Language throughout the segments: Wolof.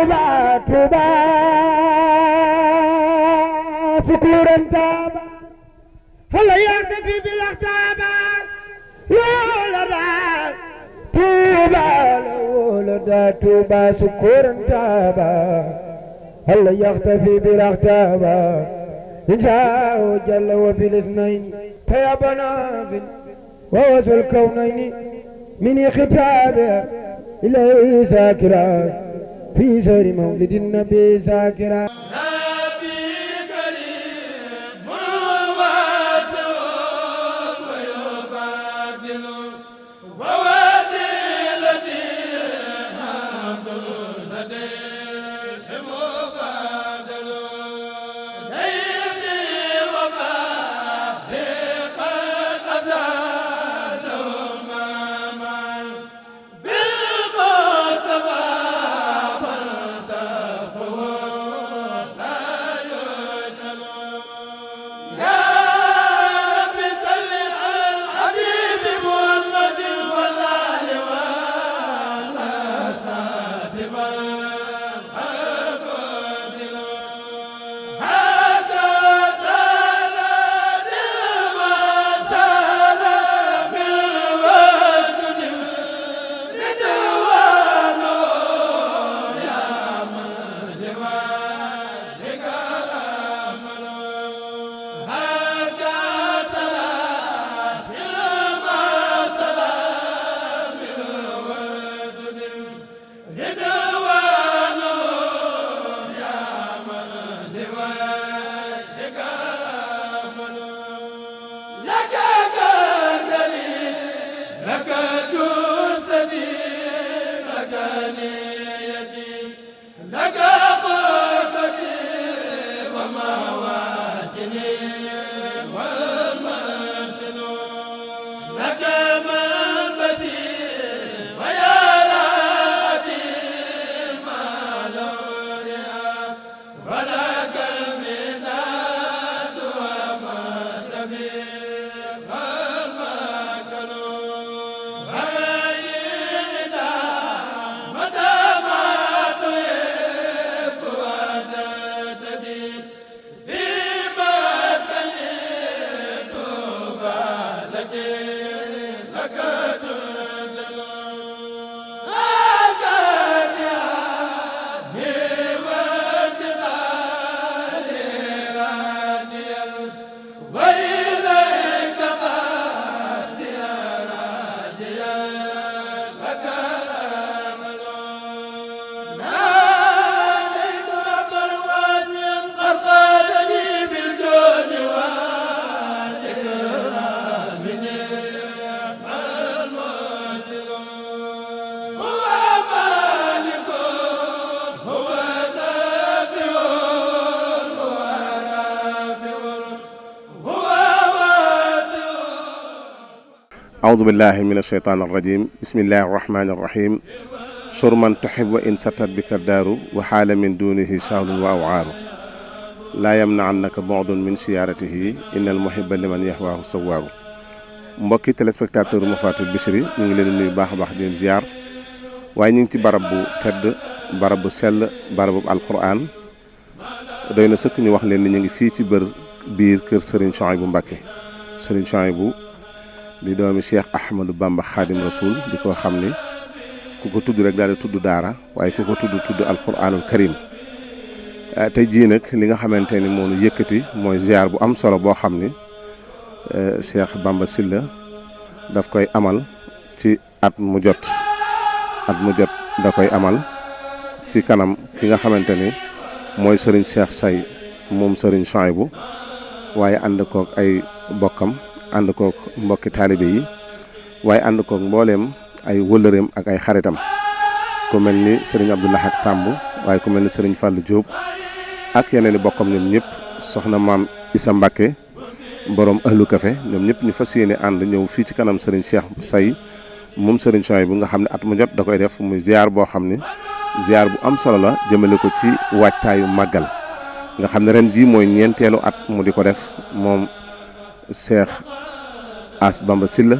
Touba Touba سكورا تابا هلا يختفي بالاختابا لولا توبا لولا توبا سكورا تابا هلا يختفي بالاختابا إن شاء جل وفي الاثنين فيابنا في ووز الكونين من خطابه إليه ساكرا في سر مولد النبي ساكرا أعوذ بالله من الشيطان الرجيم بسم الله الرحمن الرحيم شر من تحب وإن ستت بك الدار وحال من دونه شهر وأوعار لا يمنعنك بعد من سيارته إن المحب لمن يهواه سوار mbokki téléspectateur mu Fatul Bichri ñu ngi leen di nuyu baax a baax di leen ziar waaye ñu ngi ci barab bu tedd barab bu sell barabu alquran doy na sëkk ñu wax leen ni ñu ngi fii ci biir kër Serigne Souhaïbou Mbacké Serigne Souhaïbou di doomi Cheikh Ahmadou Bamba Khadim Rasoul di ko xam ni ku ko tudd rek daal di tudd daara waaye ku ko tudd alquranul karim tey jii nag li nga xamante ni moo ñu yëkkati mooy ziar bu am solo boo xam ni Cheikh Bamba Sylla daf koy amal ci at mu jot da koy amal ci kanam ki nga xamante ni mooy Serigne Cheikh Say moom Serigne Souhaïbou waaye ànd kook ay bokkam ànd kook mbokki taalibe yi waaye ànd kook mbooleem ay wëllëreem ak ay xaritam ku mel ni Serigne Abdou Lahad Samb waaye ku mel ni Serigne Fallou Diop ak yeneen i bokkam ñoom ñëpp soxna maam Issa Mbacké borom ahlu café ñoom ñëpp ñu fas yéene ànd ñëw fii ci kanam Serigne Cheikh Say moom Serigne Souhaïbou nga xam ne at mu jot da koy def muy ziar boo xam ne ziar bu am solo la jëmale ko ci waajtaayu màggal nga xam ne ren jii mooy ñeenteelu at mu di ko def moom Cheikh As Bamba Sylla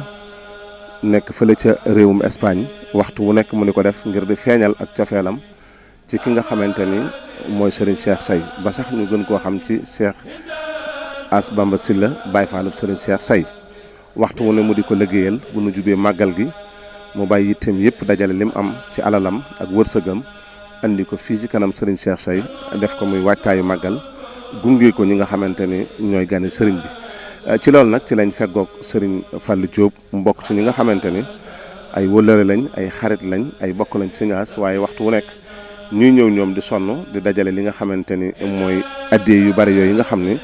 nekk fële ca réewum Espagne waxtu wu nekk mu di ko def ngir di feeñal ak cofeelam ci ki nga xamante ni mooy Serigne Cheikh Say ba sax ñu gën koo xam ci Cheikh As Bamba Sylla Baye Fallou Serigne Cheikh Say waxtu wu ne mu di ko liggéeyal bu nu jubee màggal gi mu bàyyi yitteem yëpp dajale lim am ci alalam ak wërsëgam andi ko fii ci kanam Serigne Cheikh Say def ko muy waajtaayu màggal gunge ko ñi nga xamante ni ñooy gane Serigne bi ci loolu nag ci lañ feggoog Serigne Fallou Diop mu bokk ci ñi nga xamante ni ay wëllëre lañ ay xarit lañ ay bokk lañ ci As waaye waxtu wu nekk ñuy ñëw ñoom di sonn di dajale li nga xamante ni mooy addee yu bari yooyu nga xam ni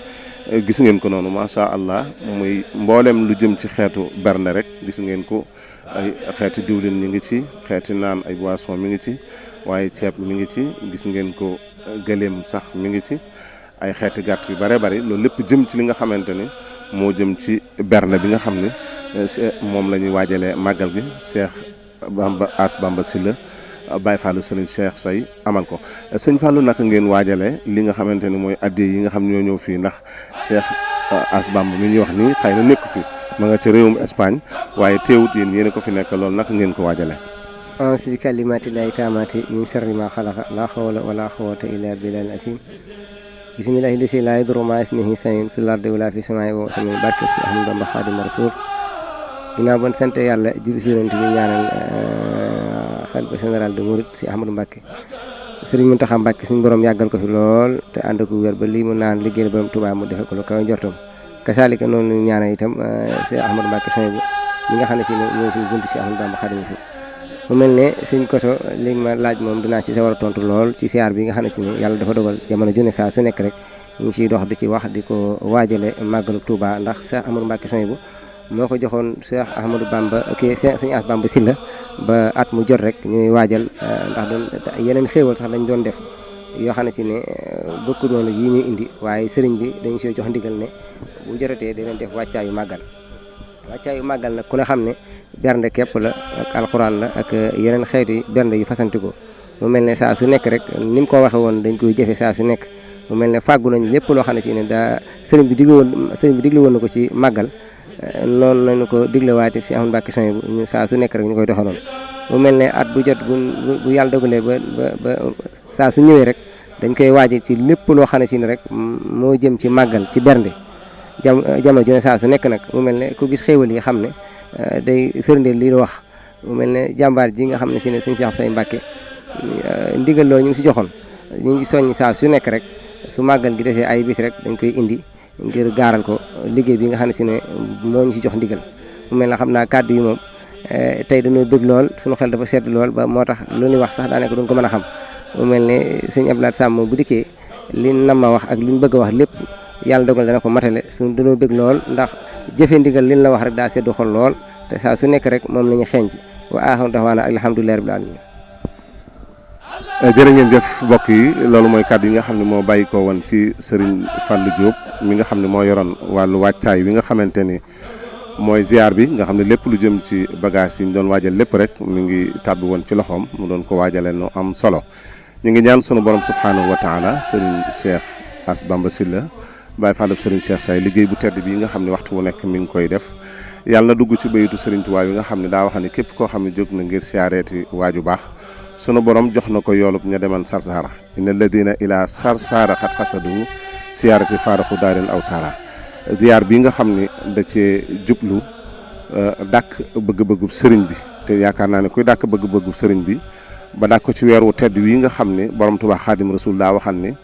gis ngeen ko noonu macha allah muy mboolem lu jëm ci xeetu bernde rek gis ngeen ko ay xeeti diwlin ñi ngi ci xeeti naan ay boisson mi ngi ci waaye ceeb mi ngi ci gis ngeen ko gëléem sax mi ngi ci ay xeeti gàtt yu bare bari loolu lépp jëm ci li nga xamante ni moo jëm ci bernde bi nga xam ni moom la ñuy waajalee màggal gi Cheikh As Bamba Sylla Baye Fallou Serigne Cheikh Say amal ko sëñ Fallou naka ngeen waajalee li nga xamante ni mooy addiya yi nga xam ñoo ñëw fii ndax Cheikh As Bamba mi ñuy wax nii xëy na nekk fi ma nga ca réewum Espagne waaye teewut yéen ko fi nekk loolu naka ngeen ko waajalee. auzu bi kalimaatillaahi taammaati min sharri maa xalaqa laa hawla wa laa quwwata illaa billaahil aziim bismillaahi lazii laa yadurru ma'a ismihi shay'un fil ardi wa laa fis samaa'i wa huwa samii'un barke si Ahmadu Bamba Xaadimu Rasuul ginnaaw bon sant yàlla jibi surant bi ñaanal xalifa général de Mouride si Ahmadou Mbacké Serigne Mountakha Mbacké suñu borom yàggal ko fi lool te ànd ko wér ba lii mu naan liggéeyal borom Touba mu defe ko lu kaw njortam kasaalika noonu ñaanal itam si Ahmadou Mbacké Sow bi mi nga xam ne si ne mooy suñu buntu si Ahmadou Bamba Xaadimu Rasuul mu mel ne suñ koso li ma laaj moom dinaa ci sa war a tontu lool ci siyaar bi nga xam ne si ne yàlla dafa dogal jamono june saa su nekk rek ñu ngi ciy dox di ci wax di ko waajale màggalu Touba ndax Cheikh Ahmadou Mbacké Sow bu moo ko joxoon Cheikh Ahmadou Bamba kii Serigne As Bamba Sylla ba at mu jot rek ñuy waajal ndax doon yeneen xéewal sax lañ doon def yoo xam ne si ne bokku doon yi ñuy indi waaye sëriñ bi dañu si jox ndigal ne bu jotee dinañ def wàccaayu màggal nag ku ne xam ne bernde képp la ak alxuraan la ak yeneen xeeti bernde yu fasantikoo mu mel ne saa su nekk rek ni mu ko waxe woon dañ koy jëfe saa su nekk mu mel ne fàggu nañ lépp loo xam ne si ne daa sëriñ bi digle woon na ko ci màggal noonu lañu ko diglewaate si Ahmadou Mbacké Sow bu ñu saa su nekk rek ñu koy doxaloon mu mel ne at bu jot bu yàlla dogalee ba saa su ñëwee rek dañ koy waaje ci lépp loo xam ne si ne rek moo jëm ci màggal ci bernde jamono ju ne saa su nekk nag mu mel ne ku gis xéewal yi xam ne day firndeel li wax mu mel ne jàmbaar ji nga xam ne si ne sëñ Cheikh Say Mbacké ndigal loo ñu ngi si joxoon ñu ngi soññ saa su nekk rek su màggal gi desee ay bis rek dañ koy indi ngir gaaral ko liggéey bi nga xam ne si ne moo ñu si jox ndigal mu mel na xam naa kàddu yi moom tey dañoo bëgg lool suñu xel dafa sedd lool ba moo tax lu ñuy wax sax daanaka duñ ko mën a xam mu mel ne sëñ Abdoulaye Sam bu dikkee li nam ma wax ak li ñu bëgg a wax lépp yàlla dogal dana ko matale suñu dañoo bëgg lool ndax jëfe ndigal li ñu la wax rek daa seddu xol lool te saa su nekk rek moom la ñu xeeñ wa aaxiru da'waanaa alhamdulillaahi rabbil aalamiin. jërë ngeen jëf mbokk yi loolu mooy kàddu yi nga xam ne moo bàyyi ko woon ci Serigne Fallou Diop mi nga xam ne moo yoroon wàllu waajtaay wi nga xamante ni mooy ziar bi nga xam ne lépp lu jëm ci bagage yi ñu doon waajal lépp rek mi ngi tàbbi woon ci loxoom mu doon ko waajale nu am solo ñu ngi ñaan sunu borom subhanahu wa taala Serigne Cheikh As Bamba Sylla Baye Fallou Serigne Cheikh Say liggéey bu tedd bi nga xam ne waxtu wu nekk mi ngi koy def yàlla na dugg ci bayitu Serigne Touba yi nga xam ne daa wax ne képp koo xam ne jóg na ngir siyaareeti waaju baax sunu borom jox na ko yoolub ña deman sarsara inna alladina ila sarsara xat xasadu siyaarati faaraxu daarin aw sara ziyaar bi nga xam ne da cee jublu dàkk bëgg-bëggub sëriñ bi te yaakaar naa ne kuy dàkk bëgg-bëggub sëriñ bi ba dàkk ko ci weer wu tedd wi nga xam ne borom Tuubaa Xaadim Rasuul daa waxan ne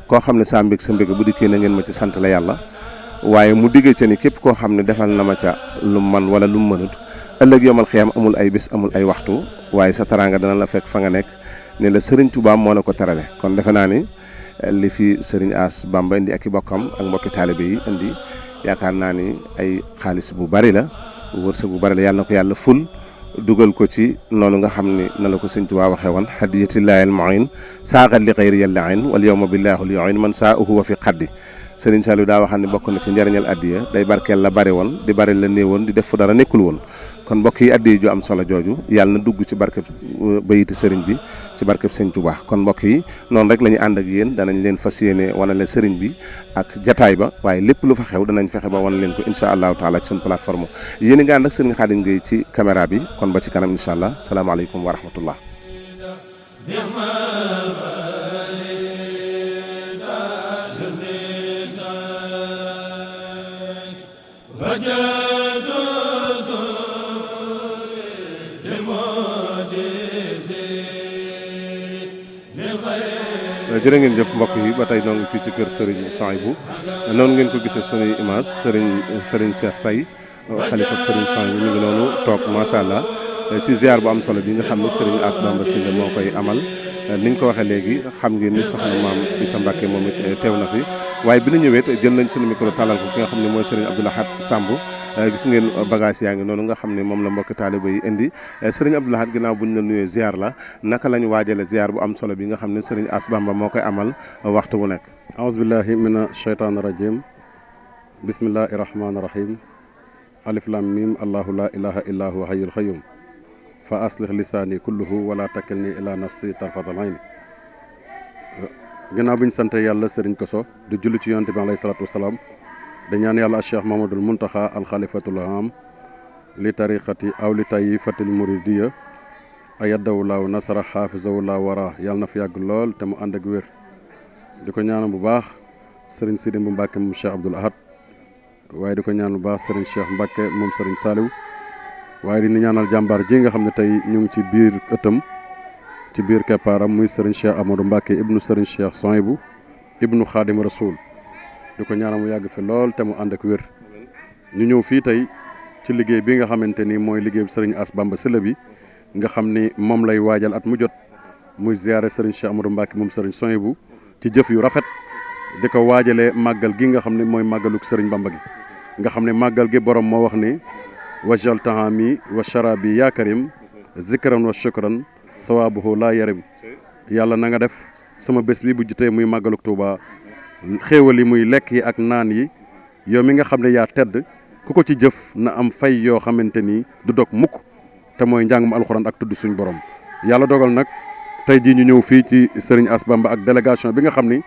koo xam ne saa mbég sa mbég bu dikkee na ngeen ma ci sant la yàlla waaye mu diggee ca ni képp koo xam ne defal na ma ca lu man wala lu mu mënut ëllëg yomal xiyam amul ay bés amul ay waxtu waaye sa taraanga dana la fekk fa nga nekk ne la sëriñ Touba moo la ko terale kon defe naa ni li fi sëriñ As Bamba indi ak i bokkam ak mbokki taalibe yi indi yaakaar naa ni ay xaalis bu bari la wërsëg bu bari la yàlla na ko yàlla ful dugal ko ci noonu nga xam ni na la ko sëriñ Touba waxee woon hadiyatillahi al-mu'in saaxal li xayri yàlla ayn wal yawma billahi al-yu'in man saahu wa fi xaddi sëriñ Saliou daa waxam ne bokk na ci njëriñal addiya day barkeel la bari woon di bari la néewoon di def fu dara nekkul woon kon mbokk yi addiya ju am solo jooju yàlla na dugg ci barkeb bayiti sëriñ bi ci barkeb sëriñ Touba kon mbokk yi noonu rek la ñu ànd ak yéen danañ leen fas yéene wane leen sëriñ bi ak jataay ba waaye lépp lu fa xew danañ fexe ba wan leen ko incha allahu taala ci suñu plateforme yéen i nga ànd ak sëriñ Khadim Gueye ci caméra bi kon ba ci kanam incha allah salaamaaleykum wa rahmatullah jërë ngeen jëf mbokk yi ba tey noo ngi fii ci kër Serigne Souhaïbou noonu ngeen ko gisee sunuy image Serigne Cheikh Say xalifa Serigne Souhaïbou mi ngi noonu toog macha allah ci ziar bu am solo bi nga xam ne Serigne Ass Bamba Sylla moo koy amal niñ ko waxee léegi xam ngeen ni soxna maam Issa Mbacke moom it teew na fi waaye bi ñu ñëwee jël nañ sunu micro talal ko ki nga xam ne mooy Serigne Abdou Lahad Samb gis ngeen bagage yaa ngi noonu nga xam ne moom la mbokki taaliba yi indi Serigne Abdou Lahad ginnaaw buñ la nuyee ziar la naka lañ waajale ziar bu am solo bi nga xam ne Serigne Ass Bamba moo koy amal waxtu bu nekk. aouzu billahi mina shaytaani rajim bismillahi rahmaani rahim alif lam mim allahu la ilaha illa huwa hayyul qayyum fa aslih lisaani kulluhu wala takilni ila nafsi tarfatal ayni. ginnaaw bi ñu sant yàlla Serigne Kosso di julli ci yonent bi alayhi salaatu wasalaam da ñaan yàlla Cheikh Mamadul Muntaxa alxalifatul am li tariqati aw li tayyifatil muridiya ayadawulaaw nasara xaafisawulaa wara yàlla na fi yàgg lool te mu ànd ak wér. di ko ñaanal bu baax Serigne Sidi bu Mbàkke moom Cheikh Abdoul Ahad waaye di ko ñaanal bu baax Serigne Cheikh Mbàkke moom Serigne Saliou waaye di ñaanal jàmbaar ji nga xam ne tey ñu ngi ci biir ëttam ci biir keppaaram muy Serigne Cheikh Amadou Mbacke ibnu Serigne Cheikh Souhaïbou ibnu Khadim Rasoul di ko ñaanal mu yàgg fi lool te mu ànd ak wér. ñu ñëw fii tey ci liggéey bi nga xamante ni mooy liggéey Serigne Ass Bamba Sylla bi nga xam ni moom lay waajal at mu jot muy ziare Serigne Cheikh Amadou Mbacke moom Serigne Souhaïbou ci jëf yu rafet di ko waajalee màggal gi nga xam ne mooy màggaluk Serigne Bamba gi nga xam ne màggal gi borom moo wax ni wajal tahami wa sharabi yaa karim zikran wa shukran sawaabuhu laa yarim yàlla na nga def sama bés bi bu jotee muy màggaluk Tuuba xéewal yi muy lekk yi ak naan yi yow mi nga xam ne yaa tedd ku ko ci jëf na am fay yoo xamante ni du dog mukk te mooy njàngum alxuraan ak tudd suñ borom. yàlla dogal nag tey jii ñu ñëw fii ci Serigne Ass Bamba ak délégation bi nga xam ni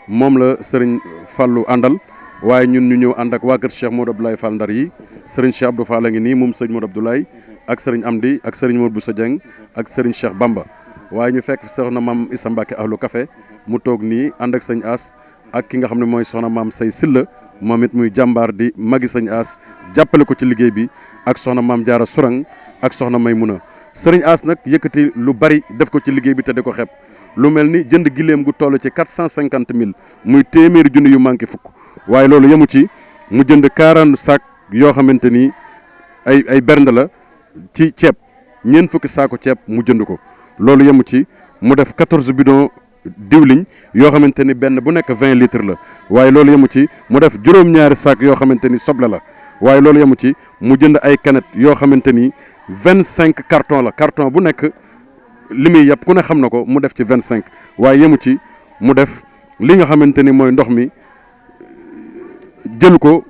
moom la Serigne Fallou àndal waaye ñun ñu ñëw ànd ak waa kër Cheikh Modou Abdoulaye Fall Ndar yi Serigne Cheikh Abdou Fall a ngi nii moom Serigne Modou Abdoulaye ak Serigne Amdi ak Serigne Modou Boussa Dieng ak Serigne Cheikh Bamba waaye ñu fekk soxna maam Issa Mbacke ahlu café mu toog nii ànd ak sëñ Ass ak ki nga xam ne mooy soxna maam Say Sylla moom it muy jàmbaar di magi sëñ Ass jàppale ko ci liggéey bi ak soxna maam Jaara Surang ak soxna Maymuna Serigne Ass nag yëkkati lu bari def ko ci liggéey bi te di ko xeeb lu mel ni jënd giléem gu toll ci 450 000 muy téeméeri junni yu manqué fukk waaye loolu yemu ci mu jënd 40 sac yoo xamante ni ay bernde la ci ceeb ñeent fukki saako ceeb mu jënd ko loolu yemu ci mu def 14 bidon diwliñ yoo xamante ni benn bu nekk 20 litres la waaye loolu yemu ci mu def juróom-ñaari saak yoo xamante ni soble la waaye loolu yemu ci mu jënd ay canettes yoo xamante ni 25 carton la carton bu nekk li muy yàpp ku ne xam na ko mu def ci 25 waaye yemu ci mu def li nga xamante ni mooy ndox mi jël ko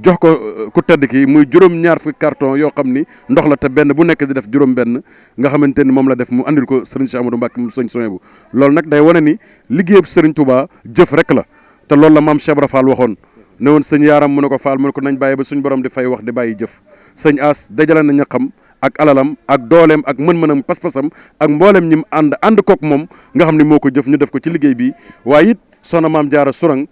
jox ko ku tedd ki muy juróom-ñaar fukki carton yoo xam ni ndox la te benn bu nekk di def juróom-benn nga xamante ni moom la def mu andil ko Serigne Cheikh Amadou Mbacke mu Serigne Souhaïbou loolu nag day wane ni liggéeyub Serigne Touba jëf rek la te loolu la maam Cheikh Ibra Fall waxoon ne woon sëñ yaaram mu ne ko Fall mu ne ko nañ bàyyi ba suñ borom di fay wax di bàyyi jëf sëñ Ass dajale na ñaqam ak alalam ak dooleem ak mën-mënam pas-pasam ak mboolem ñi mu ànd kook moom nga xam ni moo ko jëf ñu def ko ci liggéey bi waaye it soxna maam Jaara Surang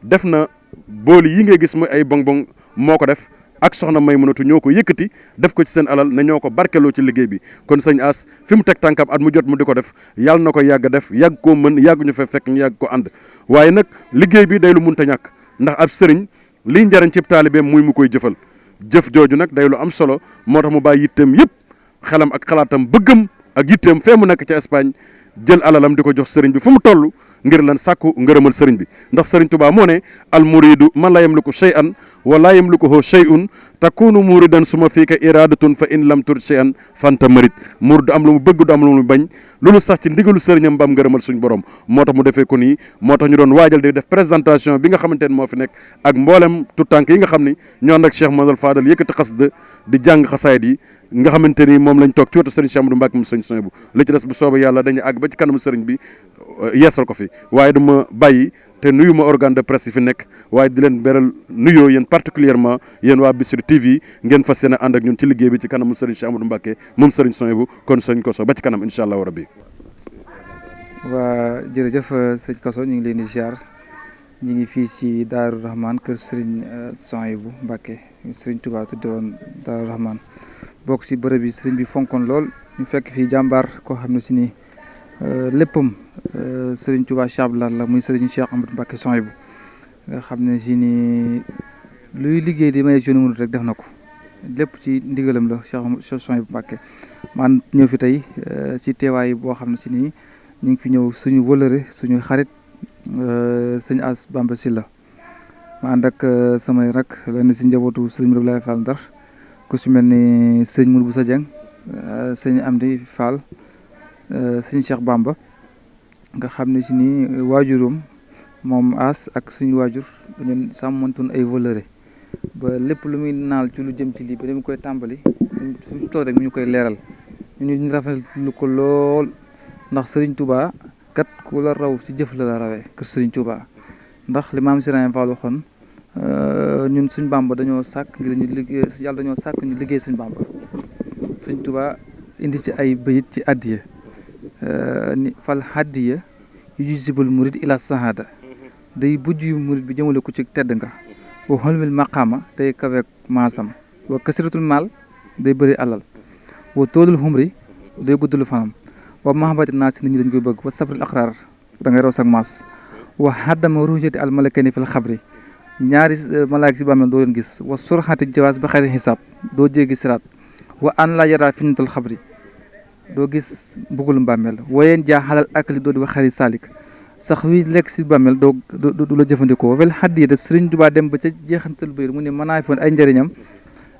def na booli yi ngay gis muy ay bong-bong moo ko def ak soxna may mënatu ñoo ko yëkkati def ko ci seen alal na ñoo ko barkeloo ci liggéey bi kon sëñ Ass fi mu teg tànkam at mu jot mu di ko def yàlla na ko yàgg def yàgg koo mën yàgg ñu fa fekk ñu yàgg ko ànd waaye nag liggéey bi day lu munta ñàkk ndax ab sëriñ liy njariñ cib taalibeem muy mu koy jëfal jëf jooju nag day lu am solo moo tax mu bàyyi yitteem yëpp xelam ak xalaatam bëggam ak yitteem fee mu nekk ca Espagne jël alalam di ko jox sëriñ bi fu mu toll ngir lan sàkku ngërëmal sëriñ bi ndax sëriñ Tuubaa moo ne al muridu man la yamliku shay'an wa la yamlikuhu shay'un takunu muridan suma fiika iradatun fa in lam turid shay'an fanta marid murid du am lu mu bëgg du am lu mu bañ loolu sax ci ndigalu sëriñam ba am ngërëmal suñ borom moo tax mu defee ko nii moo tax ñu doon waajal di def présentation bi nga xamante ne moo fi nekk ak mboolem tutànk yi nga xam ni ñoo ànd ak Cheikh Modou Fadal yëkkati xasida di jàng xasaayid yi nga xamante ni moom lañ toog ci wetu sëriñ Cheikh Amadou Mbacke mu sëriñ Souhaïbou li ci des bu soobee yàlla dañuy àgg ba ci kanamu sëriñ bi yeesal ko fi waaye dama bàyyi te nuyu ma organe de presse yi fi nekk waaye di leen beral nuyoo yéen particulièrement yéen waa Bichri TV ngeen fas yéene ànd ak ñun ci liggéey bi ci kanamu sëriñ Cheikh Amadou Mbacke moom sëriñ Souhaïbou kon sëriñ Kosso ba ci kanam incha allahu rabbi. waa jërëjëf sëñ Kosso ñu ngi leen di ziar ñu ngi fii ci Daaru Rahman kër sëriñ Souhaïbou Mbacke sëriñ Touba tudde woon Daaru Rahman bokk ci bërëb yi sëriñ bi fonkoon lool ñu fekk fii jàmbaar koo xam ne si ni léppam Serigne Touba Chablar la muy Serigne Cheikh Amadou Mbacké Souhaïbou nga xam ne si ni luy liggéey di may jeune murid rek def na ko lépp ci ndigalam la Cheikh Souhaïbou Mbacké man ñëw fi tey ci teewaay boo xam ne si nii ñu ngi fi ñëw suñu wëlëre suñu xarit sëñ As Bamba Sylla ma ànd ak samay rak lenn si njabootu sëñ Modou Abdoulaye Fall Ndar ku si mel ni sëñ Mourou Boussa Dieng sëñ Amdi Fall sëñ Cheikh Bamba nga xam ne si nii waajuram moom As ak suñu waajur dañu sàmmantoon ay wëlëre ba lépp lu muy naal ci lu jëm ci lii ba dem koy tàmbali suñu toog rek ñu koy leeral ñu rafetlu ko lool ndax Serigne Touba kat ku la raw si jëf la rawee kër Serigne Touba ndax li maam Serigne Fall waxoon ñun suñ Bamba dañoo sàkk ngir ñu liggéey yàlla dañoo sàkk ñu liggéey suñ Bamba Serigne Touba indi ci ay bayit ci addiya ni fal haddiya yu jibal murid ila sahada day bujj yu murid bi jëmale ko ci tedd nga wa xolmil maqaama day kaweek maasam wa kasiratul maal day bëri alal wa toolul xumri day guddul fanam wa mahabati naa si nit ñi dañ koy bëgg wa sabril aqrar da ngay raw sag maas wa haddama ruujati al malakani fil xabri ñaari malaaka ci bàmmeel doo leen gis wa surxati jawaas ba xayri xisaab doo jéggi siraat wa an la yara fitnatul xabri doo gis mbugul bàmmeel wayeen jaa xalal akali doo di wax xari saalik sax wi lekk si bàmmeel du la jëfandikoo wel xaddi te Sëriñ Tuubaa dem ba ca jeexantal bayir mu ne mënaay foon ay njëriñam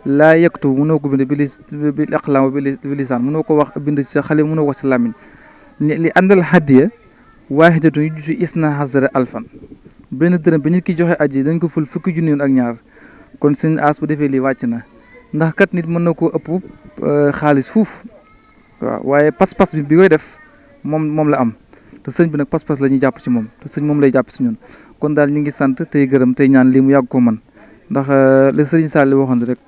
laa yektu mënoo ko bind bi aqlaam bi lisaan mënoo ko wax bind ci xale mënoo ko wax si làmmiñ li àndal xaddiya waahidatu yu jusi isna hasara alfan benn dërëm bi nit ki joxe aji dañ ko ful fukki junni yoon ak ñaar kon suñu As bu defee lii wàcc na ndax kat nit mën na koo ëpp xaalis fuuf waaw waaye pas-pas bi koy def moom la am te sëñ bi nag pas-pas la ñuy jàpp ci moom te sëñ moom lay jàpp si ñun kon daal ñu ngi sant tey gërëm tey ñaan lii mu yàgg ko man ndax le sëriñ Sall waxoon rek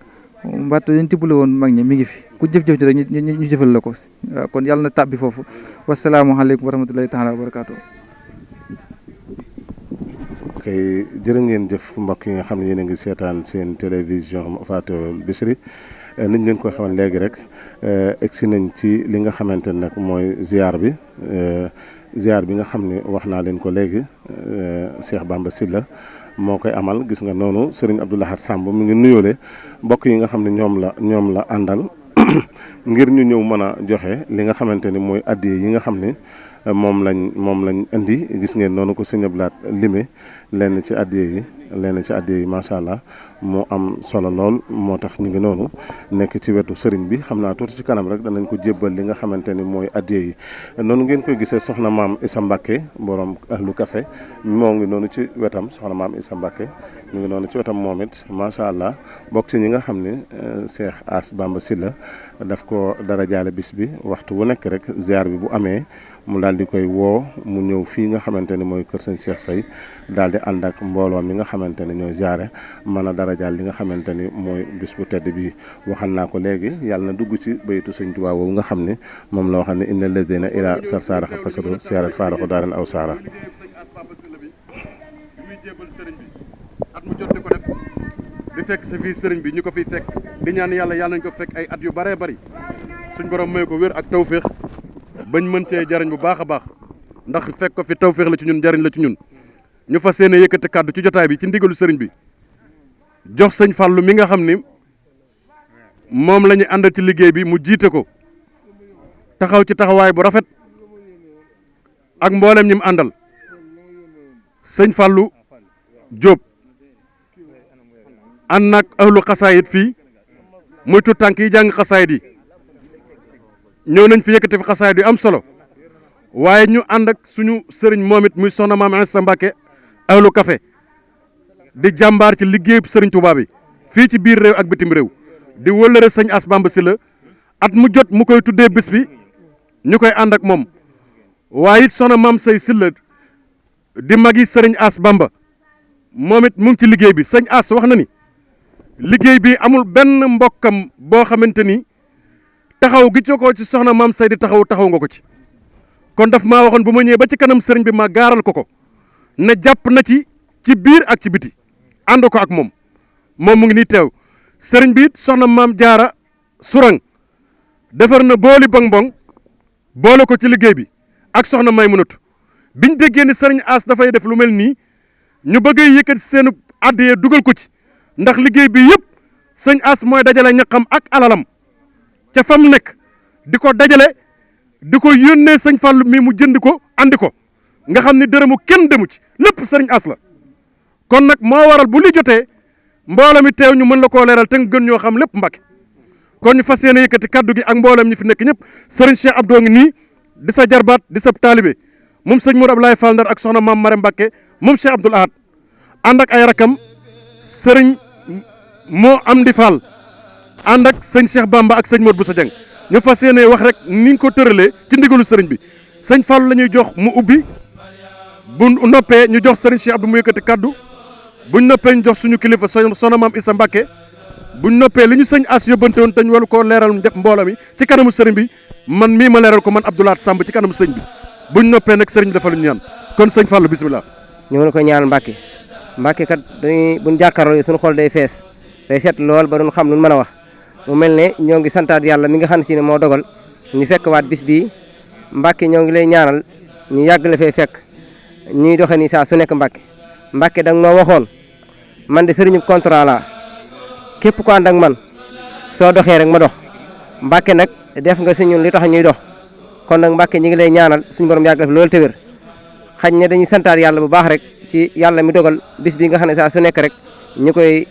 mbatt dañ tibbale woon mag ñi mi ngi fi ku jëf-jëf ci rek ñu jëfal la ko waaw kon yàlla na tàbbi foofu wasalaamualeykum wa rahmatulahi taala wa barakaatu. kay jërë ngeen jëf mbokk yi nga xam ne yéen a ngi seetaan seen télévision Fathul Bichri niñ leen ko xamoon léegi rek egsi nañ ci li nga xamante ne nag mooy ziar bi nga xam ne wax naa leen ko léegi Cheikh Bamba Sylla moo koy amal gis nga noonu Serigne Abdou Lahad Samb mi ngi nuyoole mbokk yi nga xam ne ñoom la àndal ngir ñu ñëw mën a joxe li nga xamante ni mooy addiya yi nga xam ne moom lañ indi gis ngeen noonu ko sëñ Abdou Lahad lime lenn ci addiya yi macha allah moo am solo lool moo tax ñu ngi noonu nekk ci wetu sëriñ bi xam naa tuuti ci kanam rek danañ ko jébbal li nga xamante ni mooy addiya yi noonu ngeen koy gisee soxna maam Issa Mbacké borom ahlu café moo ngi noonu ci wetam soxna maam Issa Mbacké mu ngi noonu ci wetam moom it macha allah bokk ci ñi nga xam ne Cheikh As Bamba Sylla daf ko dara jaale bis bi waxtu wu nekk rek ziar bi bu amee mu daal di koy woo mu ñëw fii nga xamante ni mooy kër sëñ Cheikh Say daal di ànd ak mbooloo mi nga xamante ne ñooy ziare mën a darajaal li nga xamante ni mooy bis bu tedd bi waxal naa ko léegi yàlla na dugg ci baytu sëñ Tuubaa woowu nga xam ne moom la waxal ne inna lazina ila sarsaara xa fasado siyaarat faaraxu daaran aw saara at mu jot di ko def di fekk si fii sëriñ bi ñu ko fiy fekk di ñaan yàlla nañ ko fekk ay at yu bëree bëri suñ borom may ko wér ak tawféex bañ mën cee jariñ bu baax a baax ndax fekk ko fi tawféex la ci ñun jariñ la ci ñun ñu fas yéene yëkkati kàddu ci jotaay bi ci ndigalu sëriñ bi jox sëñ Fallou mi nga xam ni moom la ñu àndal ci liggéey bi mu jiite ko taxaw ci taxawaay bu rafet ak mboolem ñi mu àndal sëñ Fallou Diop ànd nag ahlu xasaayit fii muy tuut tànk yi jàng xasaayit yi ñëw nañ fi yëkkati fi xasaayit yu am solo waaye ñu ànd ak suñu sëriñ moom it muy soxna maam Issa Mbacké ahlu café di jàmbaar ci liggéeyu sëriñ Touba bi fii ci biir réew ak bitim réew di wëllëre sëñ As Bamba Sylla at mu jot mu koy tuddee bis bi ñu koy ànd ak moom waaye it soxna maam Say Sylla di magi sëriñ As Bamba moom it mu ngi ci liggéey bi sëñ As wax na ni liggéey bi amul benn mbokkam boo xamante ni taxaw gi ci ko ci soxna maam Say di taxaw nga ko ci kon daf maa waxoon bu ma ñëwee ba ci kanam sëriñ bi ma gaaral ko ne jàpp na ci biir ak ci biti ànd ko ak moom mu ngi nii teew sëriñ bi soxna maam Jaara Surang defar na booli bong-bong boole ko ci liggéey bi ak soxna Maymunatu biñ déggee ni sëriñ As dafay def lu mel nii ñu bëgg a yëkkati seen àddiyee dugal ko ci ndax liggéey bi yëpp sëñ As mooy dajale ñaqam ak alalam ca fa mu nekk di ko dajale di ko yónnee sëñ Fallou mi mu jënd ko andi ko nga xam ni dërëmu kenn demu ci lépp sëriñ As la kon nag moo waral bu li jotee mbooloo mi teew ñu mën la koo leeral te nga gën ñoo xam lépp Mbàkke kon ñu fas yéene yëkkati kaddu gi ak mboolem ñi fi nekk ñëpp sëriñ Cheikh Abdou ngi nii di sa jarbaat di sa taalibe moom sëñ Mourou Ablaye Fall Ndar ak soxna maam Marème Mbàkke moom Cheikh Abdoul Ahad ànd ak ay rakam sëriñ moo am di Fall ànd ak sëñ Cheikh Bamba ak sëñ Modou Boussa Dieng ñu fas yéene wax rek ni ñu ko tëralee ci ndigalu sëriñ bi sëñ Fall la ñuy jox mu ubbi bu noppee ñu jox sëriñ Cheikh Abdou mu yëkkati kaddu buñ noppee ñu jox suñu kilifa soxna maam Issa Mbàkke buñ noppee li ñu sëñ As yóbbante woon te ñu walu koo leeral mbooloo mi ci kanamu sëriñ bi man mii ma leeral ko man Abdoulaat Samb ci kanamu sëñ bi buñ noppee nag sëriñ bi dafa lu ñu ñaan kon sëñ Fallou bisimilah. ñu ngi ko ñaanal Mbàkke Mbàkke kat dañuy buñ jàkkaarloo suñu xol day fees day set lool ba duñ xam lu mën a wax mu mel ne ñoo ngi santaat yàlla mi nga xam ne si ne moo dogal ñu fekk waat bis bii Mbàkke ñoo ngi lay ñaanal ñu yàgg la fee fekk ñuy doxe ni saa su nekk Mbàkke Mbàkke da nga noo waxoon man de sëriñu contrat laa képp ko ànd ak man soo doxee rek ma dox Mbàkke nag def nga si ñun li tax ñuy dox kon nag Mbàkke ñi ngi lay ñaanal suñu borom yàgg la fi loolu te wér xañ ne dañuy santaat yàlla bu baax rek ci yàlla mi dogal bis bi nga xam ne saa su nekk rek ñu koy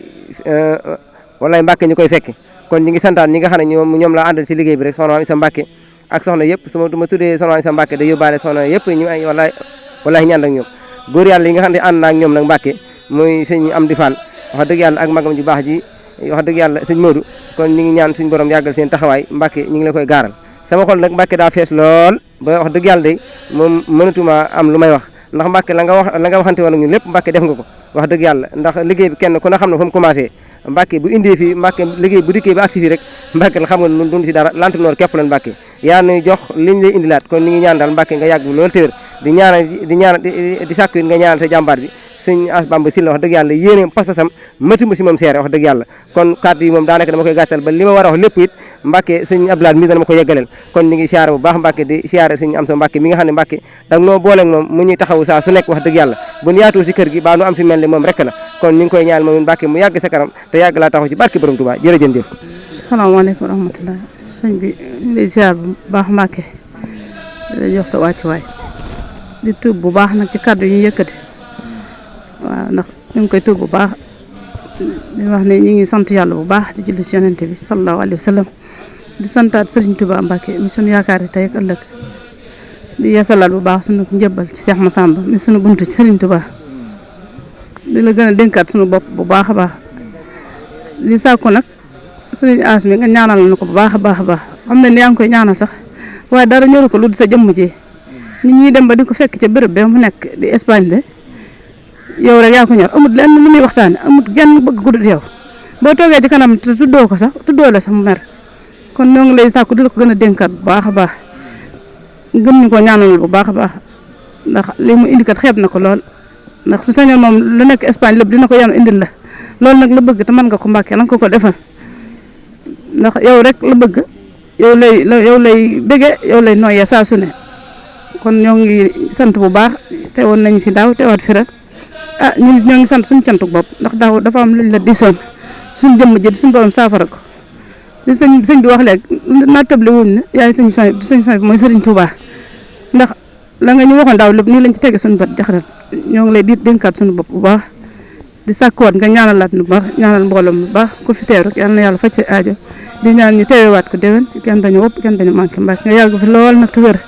walaay Mbàkke ñu koy fekki kon ñi ngi santaat ñi nga xam ne ñoom laa àndal si liggéey bi rek soxna Isa Mbàkke ak soxna yëpp su ma tuddee soxna Isa Mbàkke day yóbbaale soxna yëpp ñu ay walaay ñu ànd ak ñoom góor yàlla yi nga xam ne ànd naa ak ñoom nag Mbàkke muy sëñ Amdi Fall wax dëgg yàlla ak magam ju baax ji wax dëgg yàlla sëñ Modou kon ñi ngi ñaan suñu borom yàggal seen taxawaay Mbàkke ñi ngi la koy gaaral sama xol nag Mbàkke daa fees lool ba wax dëgg yàlla de moom mënatuma am lu may wax ndax Mbàkke la nga waxante woon ak ñun lépp Mbàkke def nga ko wax dëgg yàlla ndax liggéey bi kenn ku ne xam ne fu mu commencé Mbàkke bu indee fii Mbàkke liggéey bu dikkee ba agsi fii rek Mbàkke la xam nga nun dun si dara lant noor képp lan Mbàkke yaa nuy jox liñ lay indilaat kon ñi ngi ñaan daal Mbàkke nga yàgg loolu téwér di sàkku it nga ñaanal te jàmbaar bi sëñ As Bamba Sylla wax dëgg yàlla yéene pas-pasam mëti ma si moom seere wax dëgg yàlla kon kàddu yi moom daanaka dama koy gàttal ba li ma war a wax lépp it Mbàkke sëñ Abdoulaye mi dana ma ko yeggaleel kon ñu ngi siyaare bu baax Mbàkke di siyaare sëñ Amsa Mbàkke mi nga xam ne Mbàkke da noo booleeg moom mu ñuy taxaw saa su nekk wax dëgg yàlla bu ñu yaatoo si kër gi baa nu am fi mel ni moom rek la kon ñu ngi koy ñaan moom Mbàkke mu yàgg sa kanam te yàgg laa taxaw ci barke borom Tuubaa jërëjëf. salaamaaleykum wa rahmatulah sëñ bi ñu lay siyaar bu baax Mbàkke di la jox sa wàccuwaay di tuub bu baax nag ci kàddu yi ñu yëkkati waaw ndax ñu ngi koy tuub bu baax di wax ne ñu ngi sant yàlla bu baax di julli ci yonente bi sallallahu alayhi wa sallam di santaat Serigne Touba Mbacke mi sunu yaakaar tey ak ëllëg di yeesalaat bu baax sunu njëbbal ci Cheikh Massamba mi sunu buntu ci Serigne Touba di la gën a dénkaat sunu bopp bu baax a baax di sàkku nag Serigne As mi nga ñaanal na ko bu baax a baax a baax xam ne ni yaa ngi koy ñaanal sax waaye dara ñoru ko lu di sa jëmm ji nit ñi dem ba di ko fekk ca béréb be mu nekk di Espagne de yow rek yaa ko ñor amut lenn lu muy waxtaane amut genn bëgg ku dul yow boo toogee ci kanam te tuddoo ko sax tuddoo la sax mu mer kon ñoo ngi lay sàkku di la ko gën a dénkaat bu baax a baax gën ñu ko ñaanal bu baax a baax ndax li mu indi kat xeeb na ko lool ndax su sañoon moom lu nekk Espagne lépp dina ko yanu indil la loolu nag la bëgg te mën nga ko Mbàkke na nga ko defal ndax yow rek la bëgg yow lay bëgge yow lay nooyee saa su ne kon ñoo ngi sant bu baax teewoon nañu fi daaw teewaat fi ren ñun ñoo ngi sant suñu cantuk bopp ndax daaw dafa am luñ la disoon suñu jëmm ji suñu borom saafara ko li sëñ bi wax léegi naa tëble wuñ ne yaay sëñ Soy bi mooy Serigne Touba ndax la nga ñu waxoon daaw lépp nii lañ ci tege suñu bët jaxaral ñoo ngi lay di dénkaat suñu bopp bu baax di sàkkuwaat nga ñaanalaat nu baax ñaanal mbooloo bu baax ku fi teew rek yal na yàlla faj sa aajo di ñaan ñu teewewaat ko déwén kenn bañu wopp kenn bañu manqué Mbàkke nga yàgg fi lool nag te wér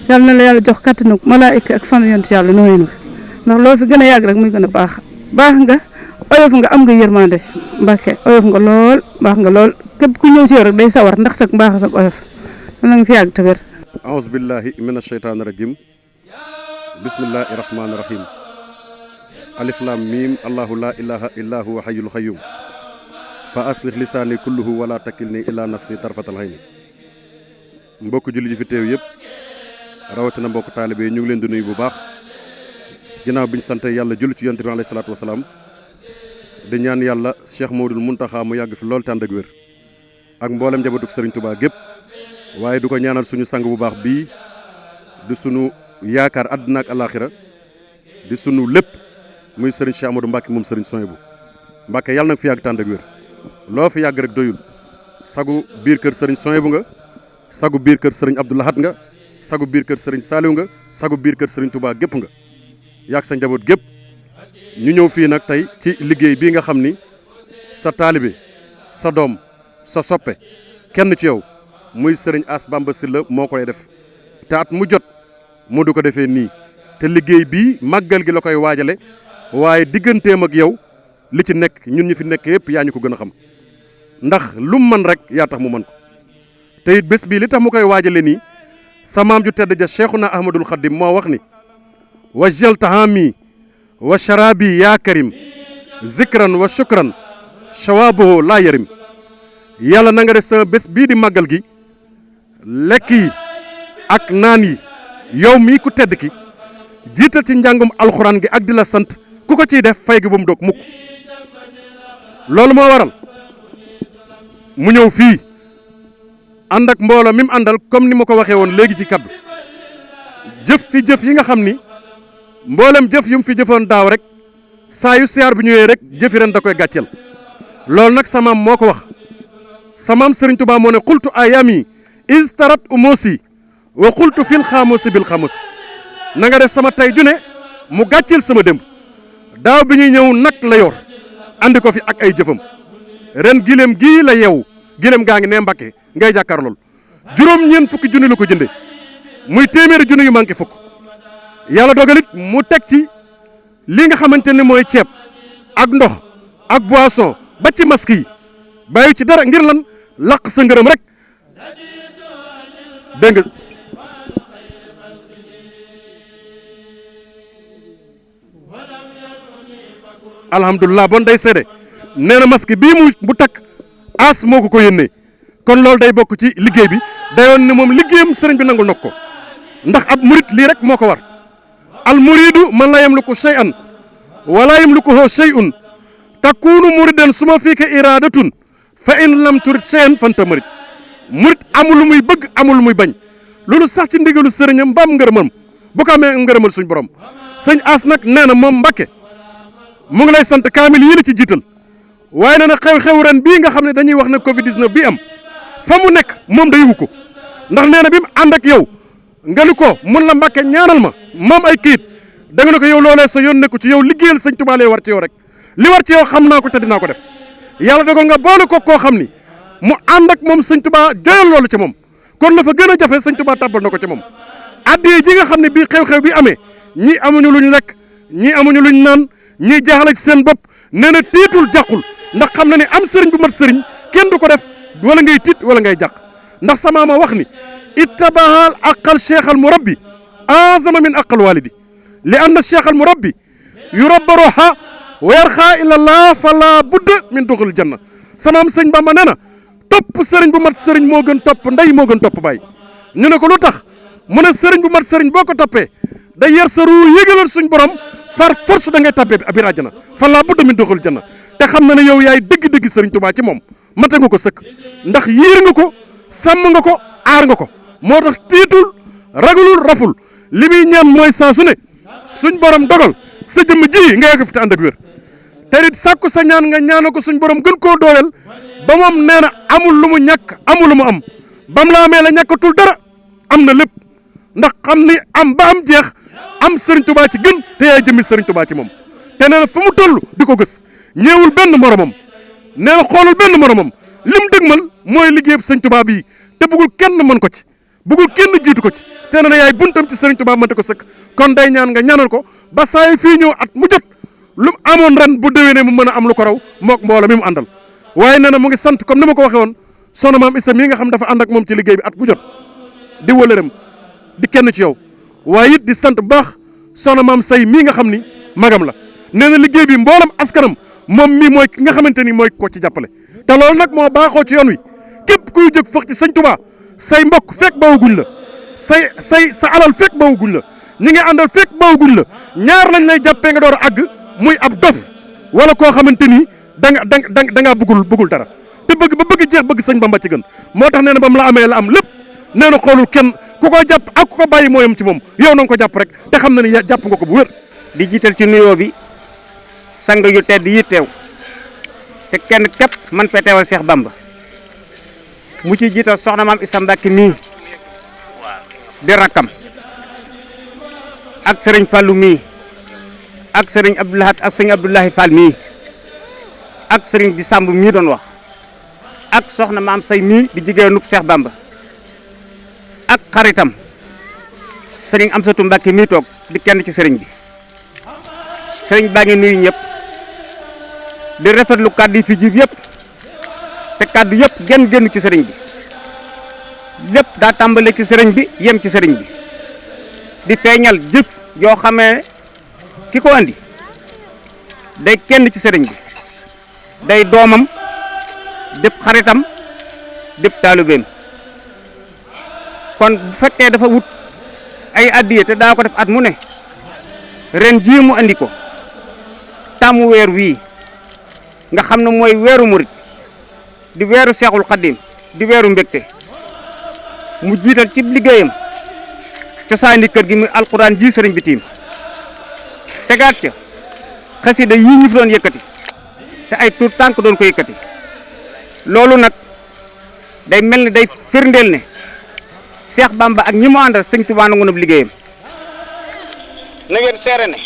yàlla na la yàlla jox kàttanu malaayika ak fan yonent yàlla nooyinu ndax loo fi gën a yàgg rek muy gën a baax nga oyof nga am nga yërmande Mbàkke oyof nga lool baax nga lool képp ku ñëw ci yow rek day sawar ndax sak mbaax sak oyof na nga fi yàgg te wér aouzu billahi mina sheytaani rajim bismillahi rahmaani rahim alif lam mim allahu la ilaha illa huwa hayyul qayyum fa aslih lisaani kulluhu wala takilni ila nafsi tarfatal hayni mbokk julli ji fi teew yëpp rawatina mbokk taalibe yi ñu ngi leen di nuyu bu baax ginnaaw bi ñu sant yàlla julli ci yonent bi alayhi salaatu wasalaam di ñaan yàlla Cheikh Mawdul Muntaxa mu yàgg fi lool te ànd ak wér ak mboolem njabootug Serigne Touba gépp waaye du ko ñaanal suñu sang bu baax bii di suñu yaakaar àdduna ak alaaxira di sunu lépp muy sëriñ Cheikh Amadou Mbacke moom sëriñ Souhaïbou Mbacke yàlla nag fi yàgg tànd ak wér loo fi yàgg rek doyul sagu biir kër sëriñ Souhaïbou nga sagu biir kër sëriñ Abdou Lahad nga sagu biir kër sëriñ Saliou nga sagu biir kër sëriñ Touba gépp nga yàgg sa njaboot gépp ñu ñëw fii nag tey ci liggéey bii nga xam ni sa taalibe sa doom sa soppe kenn ci yow muy sëriñ As Bamba Sylla moo koy def te at mu jot mu du ko defee nii te liggéey bii màggal gi la koy waajale waaye digganteem ak yow li ci nekk ñun ñu fi nekk yëpp yaa ñu ko gën a xam ndax lu mu mën rek yaa tax mu mën ko te it bés bii li tax mu koy waajale nii sa maam ju tedd ja Cheikhuna Ahmadul Khadim moo wax ni wajjal tahami wa sharabi yaa karim zikran wa shukran shawabuhu laa yarim yàlla na nga def sama bés bii di màggal gi lekk yi ak naan yi yow mii ku tedd ki jiital ci njàngum alxuraan gi ak di la sant ku ko ciy def fay gi bu mu dog mukk loolu moo waral mu ñëw fii ànd ak mbooloo mi mu àndal comme ni ma ko waxee woon léegi ci kaddu jëf yi nga xam ni mboolem jëf yu mu fi jëfoon daaw rek saa yu siyaar bi ñëwee rek jëfi ren da koy gàcceel loolu nag samaam moo ko wax samaam Serigne Touba moo ne xultu ayami istarat umosi wa xultu fil xaamosi bil xaamosi na nga def sama tay ju ne mu gàcceel sama démb daaw bi ñuy ñëw nag la yor andi ko fi ak ay jëfam ren gileem gii la yeewu gileem gaa ngi ne Mbàkke ngay jàkkaar lool juróom-ñeent fukki junni la ko jënde muy téeméeri junni yu manqué fukk yàlla dogalit mu teg ci li nga xamante ne mooy ceeb ak ndox ak boisson ba ci masque yi bàyyi ci dara ngir lan laq sa ngërëm rek dégg nga alhamdulilah bon day seede nee na masque bii bu takk as moo ko yónnee kon loolu day bokk ci liggéey bi dayoon ne moom liggéeyam sëriñ bi nangul nag ko ndax ab murit lii rek moo ko war al muridu man la yamliku shay'an wala yamlikuhu shay'un takunu muridan suma fiika iradatun fa in lam turid shay'an fanta murid murit amul lu muy bëgg amul lu muy bañ loolu sax ci ndigalu sëriñam mbaam ngërëmam bu ko amee ngërëmal suñ borom sëñ as nag nee na moom Mbàkke mu ngi lay sant kaamil yii la ci jiital waaye nee na xew-xew ren bii nga xam ne dañuy wax ne Covid 19 bii am fa mu nekk moom day wu ko ndax nee na bi mu ànd ak yow nga ni ko mun la Mbàkke ñaanal ma moom ay kayit da nga ne ko yow loolee sa yoon nekku ci yow liggéeyal sëñ Tuubaa lay war ci yow rek li war ci yow xam naa ko te dinaa ko def yàlla dogal nga boole ko koo xam ni mu ànd ak moom sëñ Tuubaa joyal loolu ci moom kon la fa gën a jafe sëñ Tuubaa tàbbal na ko ci moom addiye ji nga xam ne bii xew-xew bi amee ñii amuñu luñ lekk ñii amuñu luñ naan ñii jaaxle ci seen bopp nee na tiitul jàqul ndax xam na ne am sëriñ bu mat sëriñ kenn du ko def wala ngay tiit wala ngay jàq ndax sama ma wax ni ittabahal aqal cheikh al murabbi azama min aqal walidi li anna cheikh al murabbi yurabbaruha wa yarxa ila llah fala budda min duxul janna samaam sëñ Bamba nee na topp sëriñ bu mat sëriñ moo gën topp ndey moo gën topp baay ñu ne ko lu tax mu ne sëriñ bu mat sëriñ boo ko toppee day yer sa ruu yégalal suñ borom far force da ngay tàbbee biir àjjana fala budda min duxul janna te xam na ne yow yaay dëgg-dëgg sëriñ Tuubaa ci moom mate nga ko sëkk ndax yiir nga ko sàmm nga ko aar nga ko moo tax tiitul ragalul raful li muy ñaan mooy saa su ne suñ borom dogal sa jëmm ji nga yegg fi te ànd ak wér te it sàkku sa ñaan nga ñaana ko suñ borom gën koo dooleel ba moom nee na amul lu mu ñàkk amul lu mu am bam la amee la ñàkkatul dara am na lépp ndax xam ni am ba am jeex am sëriñ Tuubaa ci gën te yaay jëmmi sëriñ Tuubaa ci moom te nee na fu mu toll di ko gës ñeewul benn moromam nee na xoolul benn moromam lim dëgmal mooy liggéeyub sëriñ Tuubaa bii te bëggul kenn mën ko ci bëggul kenn jiitu ko ci te nee na yaay buntam ci sëriñ Tuubaa mënte ko sëkk kon day ñaan nga ñaanal ko ba saa yi fii ñëw at mu jot lu mu amoon ren bu déwénee mu mën a am lu ko raw mook mbooloo mi mu àndal waaye nee na mu ngi sant comme ni ma ko waxee woon soxna maam Issa mii nga xam dafa ànd ak moom ci liggéey bi at mu jot di wëlëram di kenn ci yow waaye it di sant bu baax soxna maam Say mii nga xam ni magam la nee na liggéey bi mboolam askanam moom mii mooy ki nga xamante ni mooy ko ci jàppale te loolu nag moo baaxoo ci yoon wi képp kuy jóg foog ci sëñ Tuubaa say mbokk fekk bawaguñ la sa alal fekk bawaguñ la ñi nga àndal fekk bawaguñ la ñaar lañ lay jàppee nga door a àgg muy ab dof wala koo xamante ni da ngaa bëggul dara te bëgg jeex bëgg sëñ Bamba ci gën moo tax nee na ba mu la amee la am lépp nee na xoolul kenn ku ku ko jàpp ak ku ko bàyyi moo yem ci moom yow na nga ko jàpp rek te xam na ne jàpp nga ko bu wér. di jiital ci nuyoo bi sang yu tedd yi teew te kenn képp man fee teewal Cheikh Bamba mu ci jiital soxna maam Issa Mbacke mii di rakkam ak sëriñ Fallou mii ak sëriñ Abdoulahat ak sëriñ Abdoulahi Fall mii ak sëriñ bi Samb mii doon wax ak soxna maam say mii di jigéenub Cheikh Bamba ak xaritam sëriñ Amsatou Mbacke mii toog di kenn ci sëriñ bi sëriñ baa ngi nuyu ñëpp di rafetlu kàddu yi fi jib yëpp te kàddu yëpp génn ci sëriñ bi lépp daa tàmbale ci sëriñ bi yem ci sëriñ bi di feeñal jëf yoo xamee ki ko andi day kenn ci sëriñ bi day doomam dib xaritam dib taalibeem kon bu fekkee dafa wut ay addiye te daa ko def at mu ne ren jii mu andi ko tàmmu weer wii nga xam ne mooy weeru murit di weeru seexul xaddim di weeru mbégte mu jiital ci liggéeyam cosaani kër gi muy alquran ji sëriñ bi tiim tegaat ca xasida yii ñu fi doon yëkkati te ay tuut tànk doon ko yëkkati loolu nag day mel ni day firndeel ne Cheikh Bamba ak ñi mu àndal sëñ Tuubaa nangu na liggéeyam na ngeen seere ne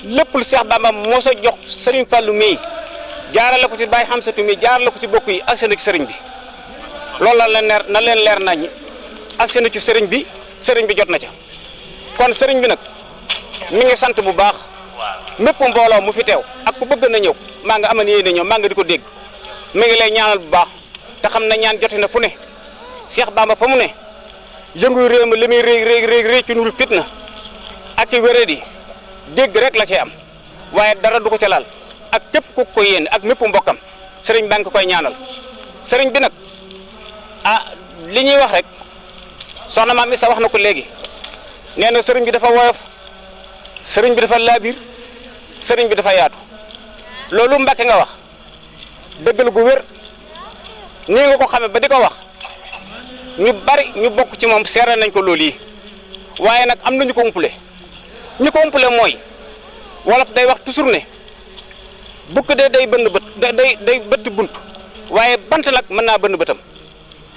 lépp lu Cheikh Bamba moo sa jox sëriñ Fallou mii jaarale ko ci Baye Hamsatou mii jaarale ko ci bokk yi ak seen ci sëriñ bi loolu la leen leer na leen leer nañ ak seen ci sëriñ bi jot na ca kon sëriñ bi nag mi ngi sant bu baax mépp mbooloo mu fi teew ak ku bëgg na ñëw maa nga aman yéene ñëw maa nga di ko dégg mi ngi lay ñaanal bu baax te xam na ñaan jote na fu ne Cheikh Bamba fa mu ne yëngu réew mi li muy rëy ci nul fitna ak i wéradi dégg rek la cee am waaye dara du ko ca laal ak képp ku ko yéene ak mépp mbokkam sëriñ baa ngi koy ñaanal sëriñ bi nag li ñuy wax rek soxna maam Issa wax na ko léegi nee na sëriñ bi dafa woyof sëriñ bi dafa laabir sëriñ bi dafa yaatu loolu Mbàkke nga wax dëggal gu wér nii nga ko xamee ba di ko wax ñu bari ñu bokk ci moom seere nañ ko loolu yi waaye nag am na ñu ko umpule ñi ko umpule mooy wolof day wax toujours ne bukk de day bënn bët day bëtt bunt waaye bant nag mën naa bënn bëtam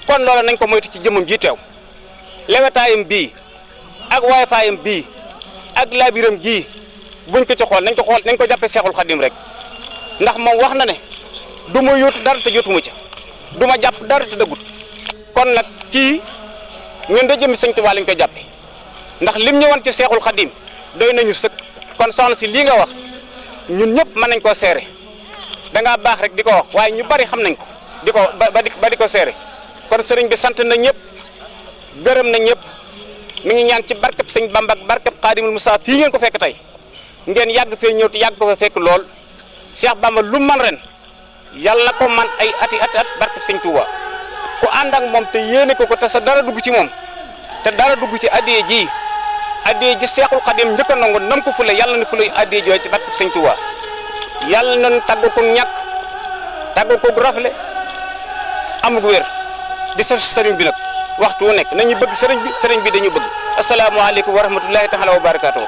kon loola nañ ko moytu ci jëmmam ji teew lewetaayam bii ak waay faayam bii ak laabiram ji buñ ko ci xool nañ ko jàppee Seexul Xadim rek ndax moom wax na ne du ma yóotu dara te jotuma ca du ma jàpp dara te dëggut kon nag kii ñun da jëmi Sëñ Tuubaa lañ ko jàppe ndax lim ñëwoon ci Seexul Xadim doy nañu sëkk kon soxna si lii nga wax ñun ñëpp mën nañ koo seere dangaa baax rek di ko wax waaye ñu bari xam nañ ko ba di ko seere kon sëriñ bi sant na ñëpp gërëm na ñëpp mi ngi ñaan ci barkeb sëñ Bamba ak barkeb Xaadimul Musaa fii ngeen ko fekk tey ngeen yàgg fee ñëw te yàgg ko fa fekk lool Cheikh Bamba lu man ren yàlla na ko man ay ati barkeb sëñ Tuubaa ku ànd ak moom te yéene ko te sa dara dugg ci moom te dara dugg ci addiye ji Seexul Xadim njëkk a nangu nam ko fule yàlla na fule addiye jooy ci barkeb sëñ Tuubaa yàlla nañu tàggu ko ñàkk tàggu ko rafle amug wér di sa sëriñ bi nag waxtu wu nekk nañu bëgg sëriñ bi dañu bëgg asalaamaaleykum wa rahmatullahi taala wa barakaatu.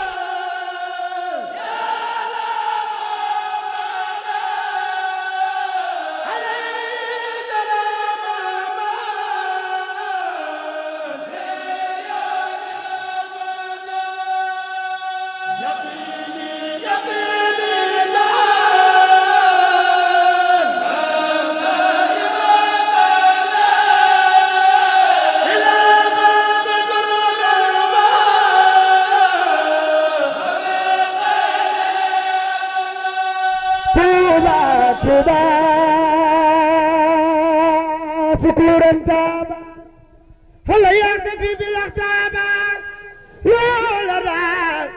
شكورا تابا هلا يختفي بالاختابة لولا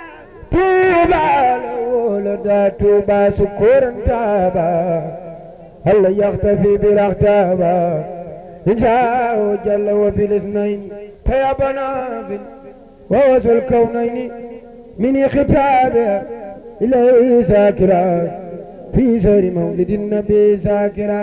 توبا لولا توبا شكورا تابا هلا يختفي بالاختابة إن شاء جل وفي الاثنين تيابنا في ووز الكونين من خطابه إليه ذاكرا في سر مولد النبي ذاكرا